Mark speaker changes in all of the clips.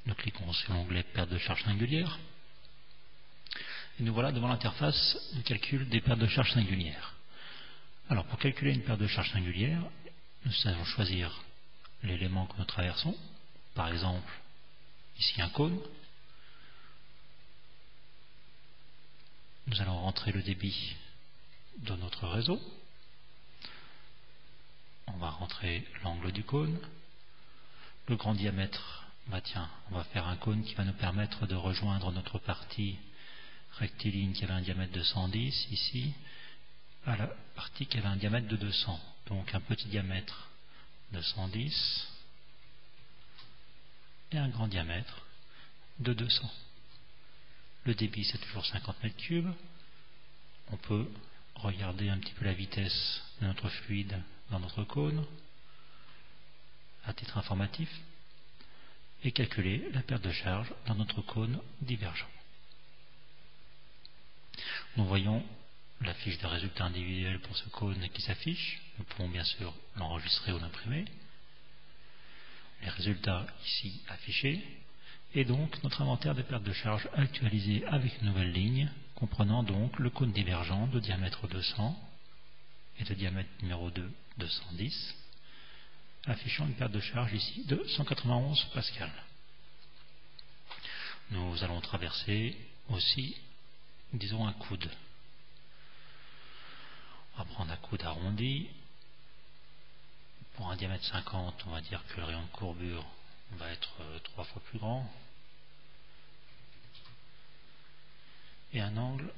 Speaker 1: Nous cliquons sur l'onglet perte de charge singulière. Et nous voilà devant l'interface de calcul des pertes de charge singulières. Alors pour calculer une perte de charge singulière, nous allons choisir l'élément que nous traversons. Par exemple, ici un cône. Nous allons rentrer le débit de notre réseau. On va rentrer l'angle du cône. Le grand diamètre, on va faire un cône qui va nous permettre de rejoindre notre partie rectiligne qui avait un diamètre de 110 ici, à la partie qui avait un diamètre de 200. Donc un petit diamètre de 110 et un grand diamètre de 200. Le débit c'est toujours 50 mètres cubes. On peut regarder un petit peu la vitesse de notre fluide dans notre cône à titre informatif et calculer la perte de charge dans notre cône divergent. Nous voyons la fiche de résultats individuels pour ce cône qui s'affiche. Nous pouvons bien sûr l'enregistrer ou l'imprimer. Les résultats ici affichés. Et donc notre inventaire des pertes de charge actualisé avec une nouvelle ligne, comprenant donc le cône divergent de diamètre 200 et de diamètre numéro 2 de 110, affichant une perte de charge ici de 191 pascal. Nous allons traverser aussi, disons, un coude. On va prendre un coude arrondi. Pour un diamètre 50, on va dire que le rayon de courbure va être 3 fois plus grand. Et un angle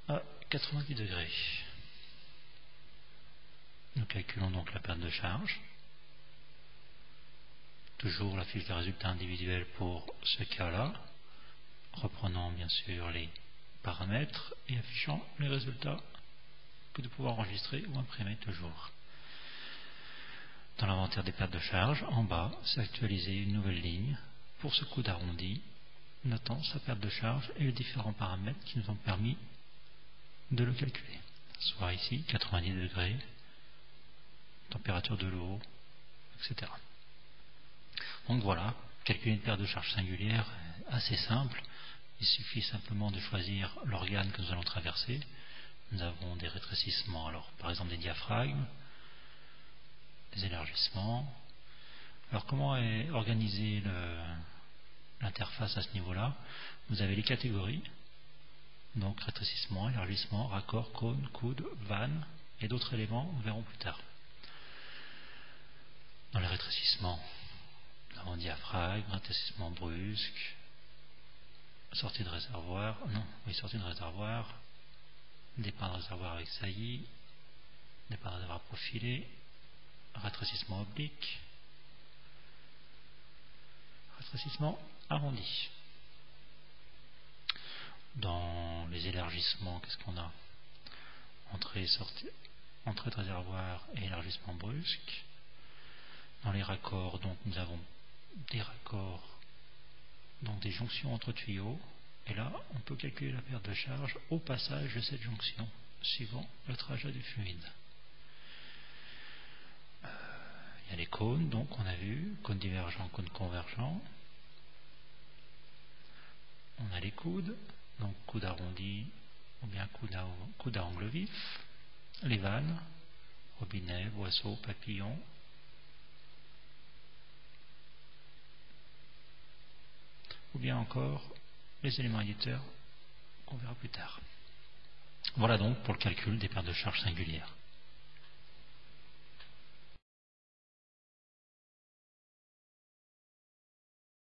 Speaker 1: à 90 degrés. Nous calculons donc la perte de charge. Toujours la fiche de résultats individuels pour ce cas-là, reprenant bien sûr les paramètres et affichant les résultats que nous pouvons enregistrer ou imprimer toujours. Dans l'inventaire des pertes de charge, en bas, c'est actualisé une nouvelle ligne pour ce coude arrondi, notant sa perte de charge et les différents paramètres qui nous ont permis de le calculer. Soit ici 90 degrés, température de l'eau, etc. Donc voilà, calculer une perte de charge singulière est assez simple. Il suffit simplement de choisir l'organe que nous allons traverser. Nous avons des rétrécissements, alors par exemple des diaphragmes, des élargissements. Alors comment est organisée l'interface à ce niveau-là? Vous avez les catégories, donc rétrécissement, élargissement, raccord, cône, coude, vanne et d'autres éléments, nous verrons plus tard. Dans les rétrécissements, nous avons diaphragme, rétrécissement brusque, sortie de réservoir, sortie de réservoir, départ de réservoir avec saillie, départ de réservoir profilé, rétrécissement oblique, rétrécissement arrondi. Dans les élargissements, qu'est-ce qu'on a? Entrée de réservoir et élargissement brusque. Dans les raccords, donc nous avons des raccords, donc des jonctions entre tuyaux, et là on peut calculer la perte de charge au passage de cette jonction, suivant le trajet du fluide. Il y a les cônes, donc on a vu, cône divergent, cône convergent. On a les coudes, donc coude arrondi ou bien coude à angle vif. Les vannes, robinet, boisseau, papillon. Ou bien encore les éléments éditeurs qu'on verra plus tard. Voilà donc pour le calcul des pertes de charge singulières.